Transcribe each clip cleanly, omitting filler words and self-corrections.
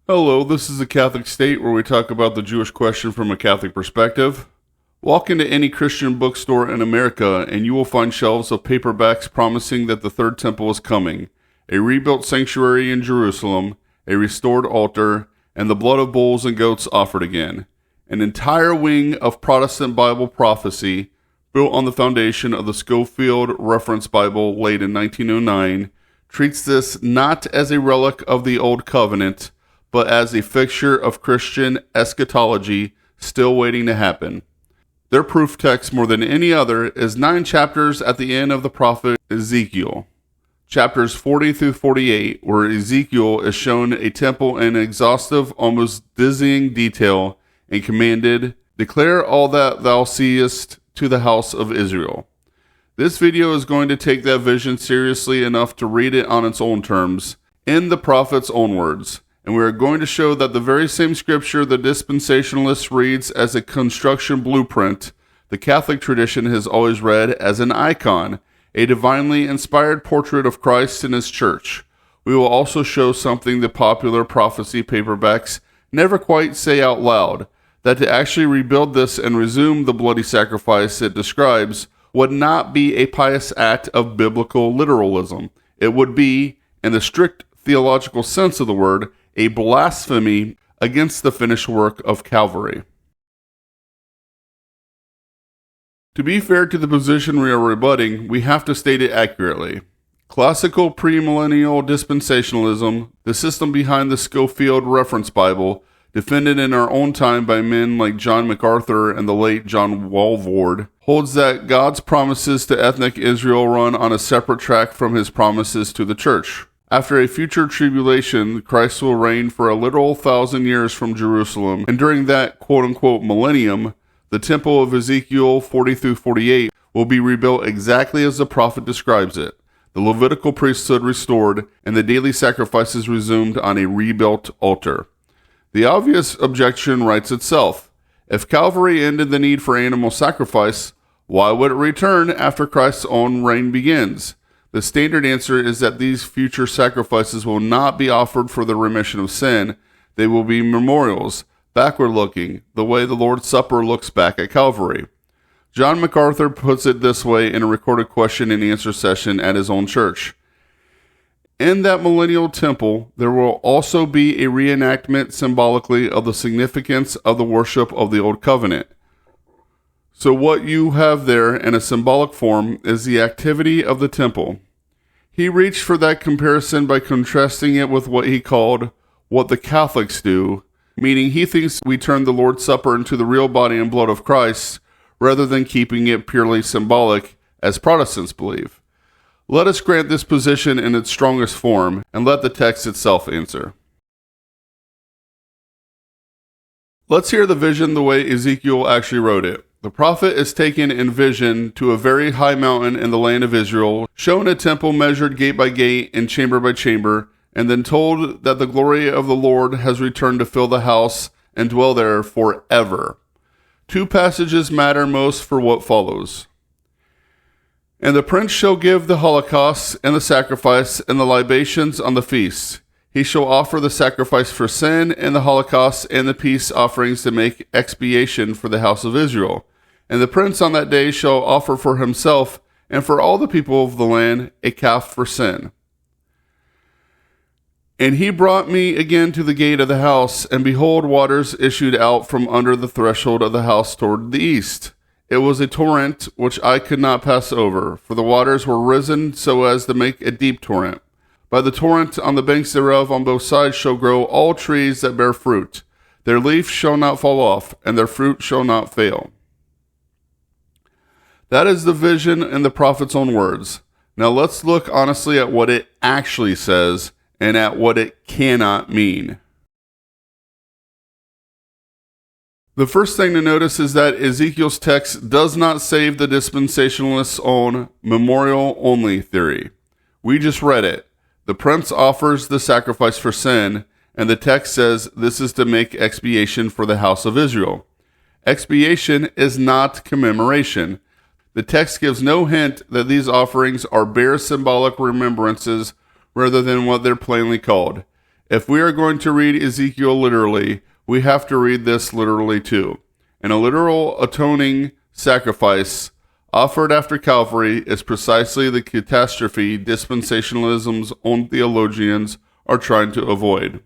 Hello, this is the Catholic State, where we talk about the Jewish question from a Catholic perspective. Walk into any Christian bookstore in America and you will find shelves of paperbacks promising that the third temple is coming, a rebuilt sanctuary in Jerusalem, a restored altar, and the blood of bulls and goats offered again. An entire wing of Protestant Bible prophecy, built on the foundation of the Scofield Reference Bible laid in 1909, treats this not as a relic of the Old Covenant, but as a fixture of Christian eschatology still waiting to happen. Their proof text, more than any other, is 9 chapters at the end of the prophet Ezekiel. Chapters 40 through 48, where Ezekiel is shown a temple in exhaustive, almost dizzying detail, and commanded, "Declare all that thou seest to the house of Israel." This video is going to take that vision seriously enough to read it on its own terms, in the prophet's own words. And we are going to show that the very same scripture the Dispensationalists reads as a construction blueprint, the Catholic tradition has always read as an icon, a divinely inspired portrait of Christ and his church. We will also show something the popular prophecy paperbacks never quite say out loud, that to actually rebuild this and resume the bloody sacrifice it describes would not be a pious act of biblical literalism. It would be, in the strict theological sense of the word, a blasphemy against the finished work of Calvary. To be fair to the position we are rebutting, we have to state it accurately. Classical premillennial dispensationalism, the system behind the Scofield Reference Bible, defended in our own time by men like John MacArthur and the late John Walvoord, holds that God's promises to ethnic Israel run on a separate track from his promises to the church. After a future tribulation, Christ will reign for a literal 1,000 years from Jerusalem, and during that quote-unquote millennium, the temple of Ezekiel 40 through 48 will be rebuilt exactly as the prophet describes it, the Levitical priesthood restored, and the daily sacrifices resumed on a rebuilt altar. The obvious objection writes itself. If Calvary ended the need for animal sacrifice, why would it return after Christ's own reign begins? The standard answer is that these future sacrifices will not be offered for the remission of sin. They will be memorials, backward-looking, the way the Lord's Supper looks back at Calvary. John MacArthur puts it this way in a recorded question and answer session at his own church. In that millennial temple, there will also be a reenactment symbolically of the significance of the worship of the Old Covenant. So what you have there in a symbolic form is the activity of the temple. He reached for that comparison by contrasting it with what he called what the Catholics do, meaning he thinks we turn the Lord's Supper into the real body and blood of Christ rather than keeping it purely symbolic, as Protestants believe. Let us grant this position in its strongest form and let the text itself answer. Let's hear the vision the way Ezekiel actually wrote it. The prophet is taken in vision to a very high mountain in the land of Israel, shown a temple measured gate by gate and chamber by chamber, and then told that the glory of the Lord has returned to fill the house and dwell there forever. 2 passages matter most for what follows. And the prince shall give the holocaust and the sacrifice and the libations on the feast. He shall offer the sacrifice for sin and the holocaust and the peace offerings to make expiation for the house of Israel. And the prince on that day shall offer for himself and for all the people of the land a calf for sin. And he brought me again to the gate of the house, and behold, waters issued out from under the threshold of the house toward the east. It was a torrent which I could not pass over, for the waters were risen so as to make a deep torrent. By the torrent on the banks thereof on both sides shall grow all trees that bear fruit. Their leaf shall not fall off, and their fruit shall not fail. That is the vision in the prophet's own words. Now let's look honestly at what it actually says and at what it cannot mean. The first thing to notice is that Ezekiel's text does not save the dispensationalists' own memorial-only theory. We just read it. The prince offers the sacrifice for sin, and the text says this is to make expiation for the house of Israel. Expiation is not commemoration. The text gives no hint that these offerings are bare symbolic remembrances rather than what they're plainly called. If we are going to read Ezekiel literally, we have to read this literally too. And a literal atoning sacrifice offered after Calvary is precisely the catastrophe dispensationalism's own theologians are trying to avoid.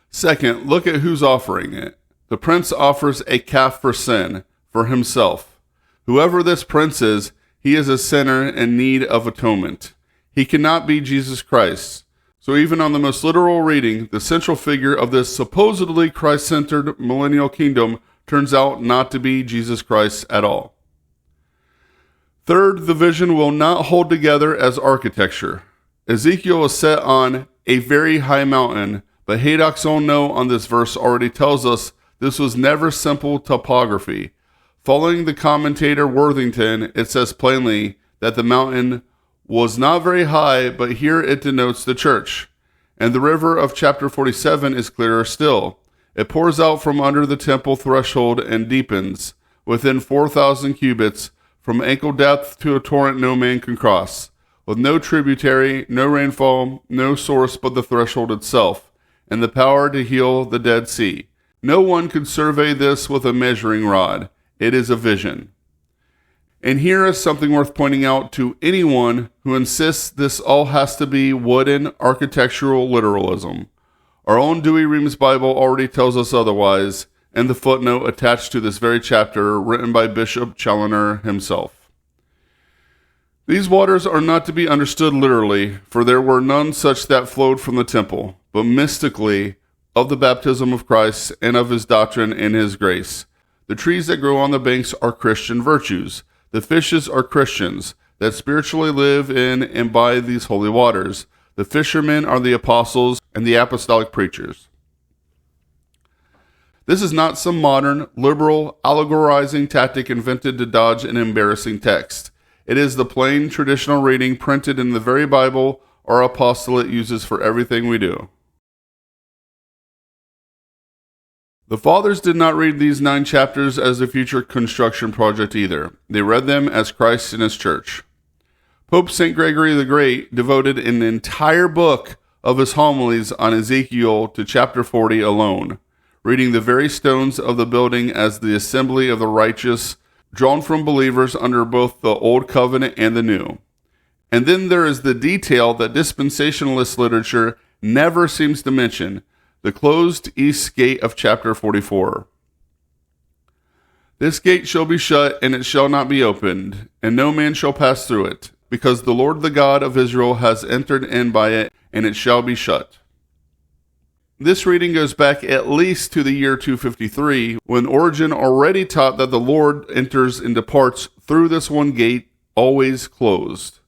Second, look at who's offering it. The prince offers a calf for sin, for himself. Whoever this prince is, he is a sinner in need of atonement. He cannot be Jesus Christ. So even on the most literal reading, the central figure of this supposedly Christ-centered millennial kingdom turns out not to be Jesus Christ at all. Third, the vision will not hold together as architecture. Ezekiel is set on a very high mountain, but Haydock's own note on this verse already tells us this was never simple topography. Following the commentator Worthington, it says plainly that the mountain was not very high, but here it denotes the church. And the river of chapter 47 is clearer still. It pours out from under the temple threshold and deepens, within 4,000 cubits, from ankle depth to a torrent no man can cross, with no tributary, no rainfall, no source but the threshold itself, and the power to heal the Dead Sea. No one could survey this with a measuring rod. It is a vision. And here is something worth pointing out to anyone who insists this all has to be wooden architectural literalism. Our own Douay-Rheims Bible already tells us otherwise, and the footnote attached to this very chapter written by Bishop Challoner himself. These waters are not to be understood literally, for there were none such that flowed from the temple, but mystically of the baptism of Christ and of his doctrine and his grace. The trees that grow on the banks are Christian virtues. The fishes are Christians that spiritually live in and by these holy waters. The fishermen are the apostles and the apostolic preachers. This is not some modern, liberal, allegorizing tactic invented to dodge an embarrassing text. It is the plain, traditional reading printed in the very Bible our apostolate uses for everything we do. The fathers did not read these 9 chapters as a future construction project either. They read them as Christ and his church. Pope St. Gregory the Great devoted an entire book of his homilies on Ezekiel to chapter 40 alone, reading the very stones of the building as the assembly of the righteous, drawn from believers under both the Old Covenant and the New. And then there is the detail that dispensationalist literature never seems to mention, the closed east gate of chapter 44. This gate shall be shut, and it shall not be opened, and no man shall pass through it, because the Lord the God of Israel has entered in by it, and it shall be shut. This reading goes back at least to the year 253, when Origen already taught that the Lord enters and departs through this one gate, always closed.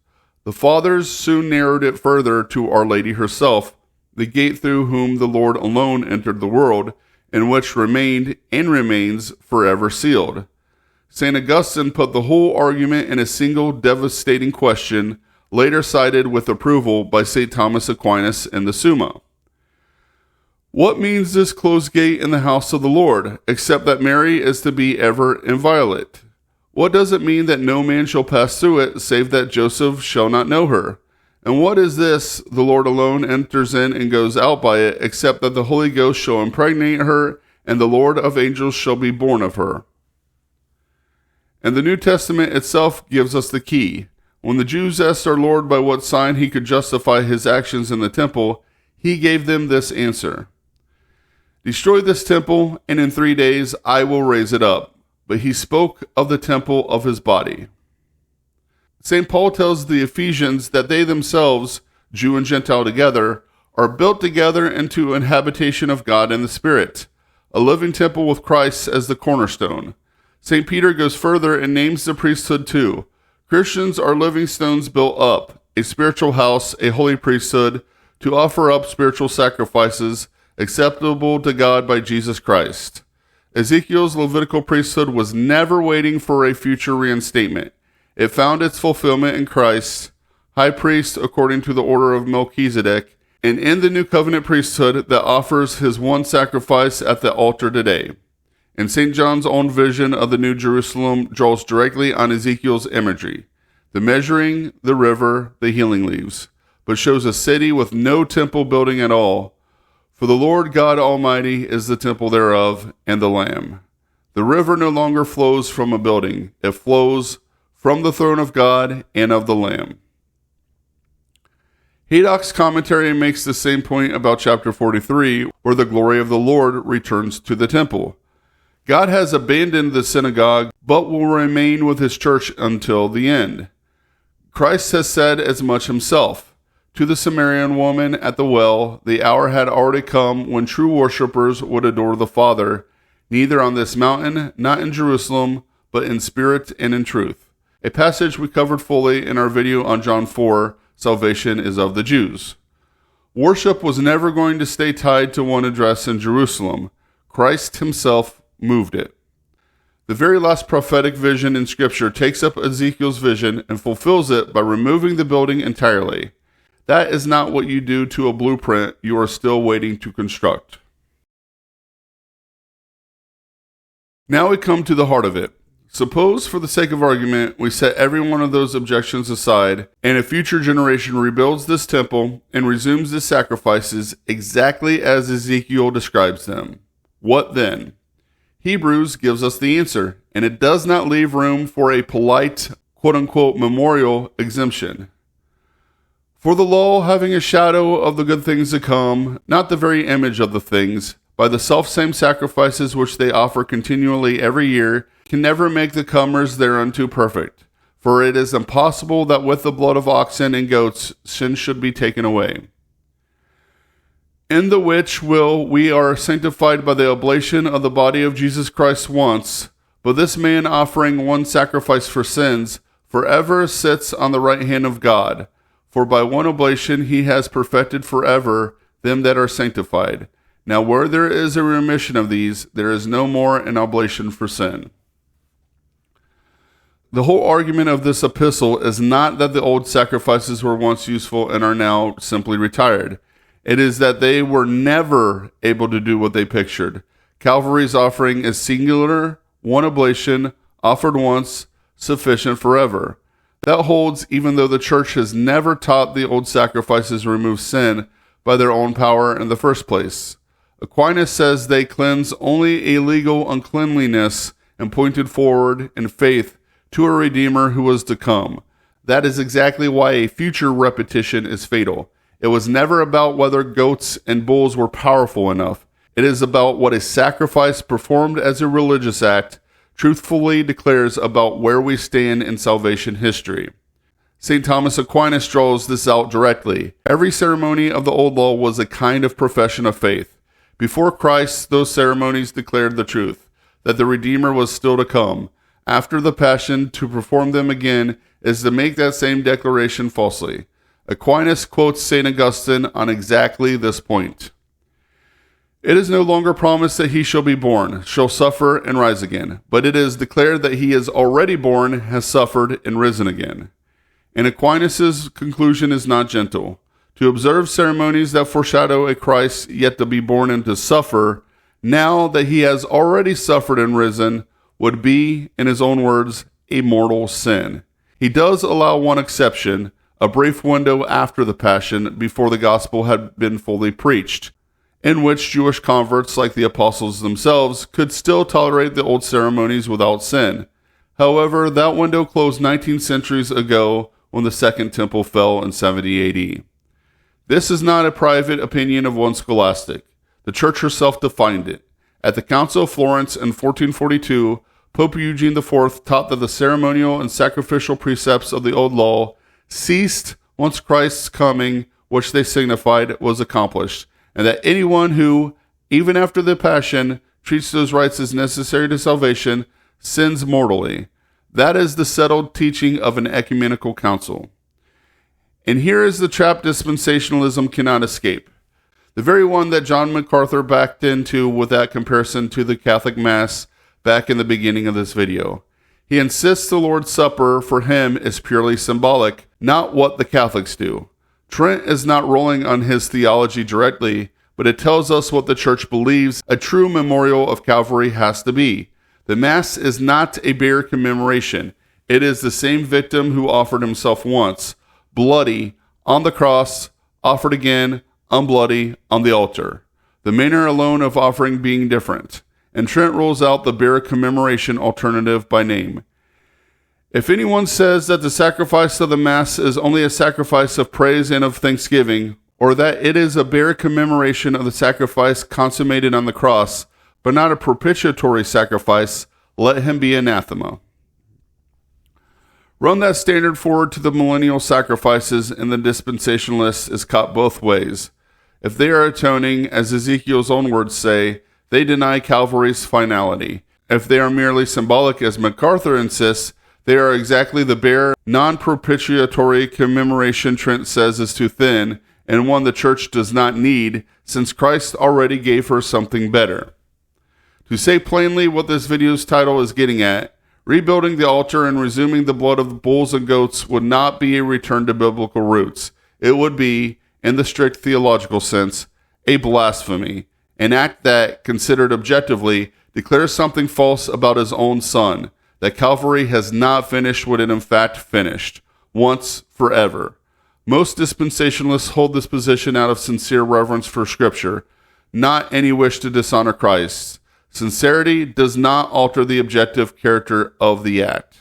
The fathers soon narrowed it further to Our Lady herself, the gate through whom the Lord alone entered the world, and which remained and remains forever sealed. St. Augustine put the whole argument in a single devastating question, later cited with approval by St. Thomas Aquinas in the Summa. What means this closed gate in the house of the Lord, except that Mary is to be ever inviolate? What does it mean that no man shall pass through it, save that Joseph shall not know her? And what is this, the Lord alone enters in and goes out by it, except that the Holy Ghost shall impregnate her, and the Lord of angels shall be born of her? And the New Testament itself gives us the key. When the Jews asked our Lord by what sign he could justify his actions in the temple, he gave them this answer: "Destroy this temple, and in 3 days I will raise it up." But he spoke of the temple of his body. St. Paul tells the Ephesians that they themselves, Jew and Gentile together, are built together into an habitation of God in the Spirit, a living temple with Christ as the cornerstone. St. Peter goes further and names the priesthood too. Christians are living stones built up, a spiritual house, a holy priesthood, to offer up spiritual sacrifices acceptable to God by Jesus Christ. Ezekiel's Levitical priesthood was never waiting for a future reinstatement. It found its fulfillment in Christ, high priest according to the order of Melchizedek, and in the new covenant priesthood that offers his one sacrifice at the altar today. And St. John's own vision of the New Jerusalem draws directly on Ezekiel's imagery: the measuring, the river, the healing leaves. but shows a city with no temple building at all. For the Lord God Almighty is the temple thereof, and the Lamb. The river no longer flows from a building. It flows from the throne of God and of the Lamb. Haydock's commentary makes the same point about chapter 43, where the glory of the Lord returns to the temple. God has abandoned the synagogue, but will remain with his church until the end. Christ has said as much himself. To the Samaritan woman at the well, the hour had already come when true worshippers would adore the Father, neither on this mountain, not in Jerusalem, but in spirit and in truth. A passage we covered fully in our video on John 4, Salvation is of the Jews. Worship was never going to stay tied to one address in Jerusalem. Christ himself moved it. The very last prophetic vision in Scripture takes up Ezekiel's vision and fulfills it by removing the building entirely. That is not what you do to a blueprint you are still waiting to construct. Now we come to the heart of it. Suppose, for the sake of argument, we set every one of those objections aside, and a future generation rebuilds this temple and resumes the sacrifices exactly as Ezekiel describes them. What then? Hebrews gives us the answer, and it does not leave room for a polite, quote-unquote, memorial exemption. For the law, having a shadow of the good things to come, not the very image of the things, by the selfsame sacrifices which they offer continually every year, can never make the comers thereunto perfect. For it is impossible that with the blood of oxen and goats sin should be taken away. In the which will we are sanctified by the oblation of the body of Jesus Christ once, but this man offering one sacrifice for sins, forever sits on the right hand of God. For by one oblation he has perfected forever them that are sanctified. Now where there is a remission of these, there is no more an oblation for sin. The whole argument of this epistle is not that the old sacrifices were once useful and are now simply retired. It is that they were never able to do what they pictured. Calvary's offering is singular, one oblation, offered once, sufficient forever. That holds even though the church has never taught the old sacrifices remove sin by their own power in the first place. Aquinas says they cleanse only a legal uncleanliness and pointed forward in faith to a Redeemer who was to come. That is exactly why a future repetition is fatal. It was never about whether goats and bulls were powerful enough. It is about what a sacrifice performed as a religious act truthfully declares about where we stand in salvation history. St. Thomas Aquinas draws this out directly. Every ceremony of the old law was a kind of profession of faith. Before Christ, those ceremonies declared the truth, that the Redeemer was still to come. After the Passion, to perform them again is to make that same declaration falsely. Aquinas quotes St. Augustine on exactly this point. It is no longer promised that he shall be born, shall suffer, and rise again, but it is declared that he is already born, has suffered, and risen again. And Aquinas' conclusion is not gentle. To observe ceremonies that foreshadow a Christ yet to be born and to suffer, now that he has already suffered and risen, would be, in his own words, a mortal sin. He does allow one exception, a brief window after the Passion before the gospel had been fully preached, in which Jewish converts like the apostles themselves could still tolerate the old ceremonies without sin. However, that window closed 19 centuries ago when the Second Temple fell in 70 AD. This is not a private opinion of one scholastic. The Church herself defined it. At the Council of Florence in 1442, Pope Eugene IV taught that the ceremonial and sacrificial precepts of the old law ceased once Christ's coming, which they signified, was accomplished, and that anyone who, even after the Passion, treats those rites as necessary to salvation, sins mortally. That is the settled teaching of an ecumenical council. And here is the trap dispensationalism cannot escape. The very one that John MacArthur backed into with that comparison to the Catholic Mass back in the beginning of this video. He insists the Lord's Supper for him is purely symbolic, not what the Catholics do. Trent is not rolling on his theology directly, but it tells us what the Church believes a true memorial of Calvary has to be. The Mass is not a bare commemoration. It is the same victim who offered himself once, bloody, on the cross, offered again, unbloody, on the altar. The manner alone of offering being different. And Trent rolls out the bare commemoration alternative by name. If anyone says that the sacrifice of the Mass is only a sacrifice of praise and of thanksgiving, or that it is a bare commemoration of the sacrifice consummated on the cross, but not a propitiatory sacrifice, let him be anathema. Run that standard forward to the millennial sacrifices, and the dispensationalists is caught both ways. If they are atoning, as Ezekiel's own words say, they deny Calvary's finality. If they are merely symbolic, as MacArthur insists, they are exactly the bare, non-propitiatory commemoration Trent says is too thin, and one the church does not need, since Christ already gave her something better. To say plainly what this video's title is getting at, rebuilding the altar and resuming the blood of the bulls and goats would not be a return to biblical roots. It would be, in the strict theological sense, a blasphemy, an act that, considered objectively, declares something false about his own Son, that Calvary has not finished what it in fact finished, once, forever. Most dispensationalists hold this position out of sincere reverence for Scripture, not any wish to dishonor Christ. Sincerity does not alter the objective character of the act.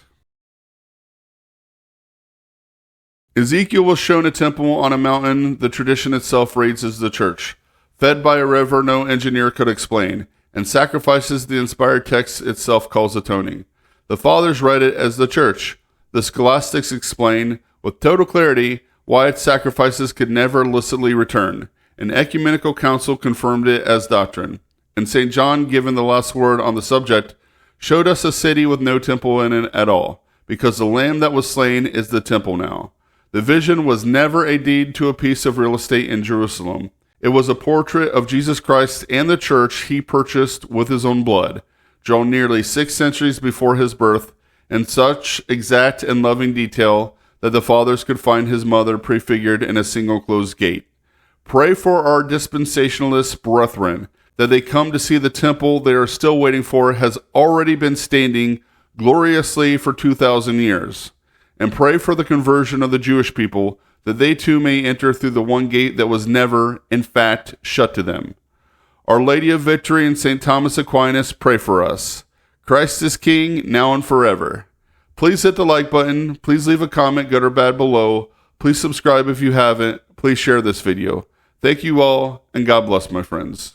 Ezekiel was shown a temple on a mountain the tradition itself reads as the church, fed by a river no engineer could explain, and sacrifices the inspired text itself calls atoning. The Fathers read it as the church. The scholastics explain, with total clarity, why its sacrifices could never illicitly return. An ecumenical council confirmed it as doctrine. And St. John, given the last word on the subject, showed us a city with no temple in it at all, because the Lamb that was slain is the temple now. The vision was never a deed to a piece of real estate in Jerusalem. It was a portrait of Jesus Christ and the church he purchased with his own blood, drawn nearly 6 centuries before his birth, in such exact and loving detail that the Fathers could find his mother prefigured in a single closed gate. Pray for our dispensationalist brethren, that they come to see the temple they are still waiting for has already been standing gloriously for 2,000 years. And pray for the conversion of the Jewish people, that they too may enter through the one gate that was never, in fact, shut to them. Our Lady of Victory and St. Thomas Aquinas, pray for us. Christ is King, now and forever. Please hit the like button. Please leave a comment, good or bad, below. Please subscribe if you haven't. Please share this video. Thank you all, and God bless, my friends.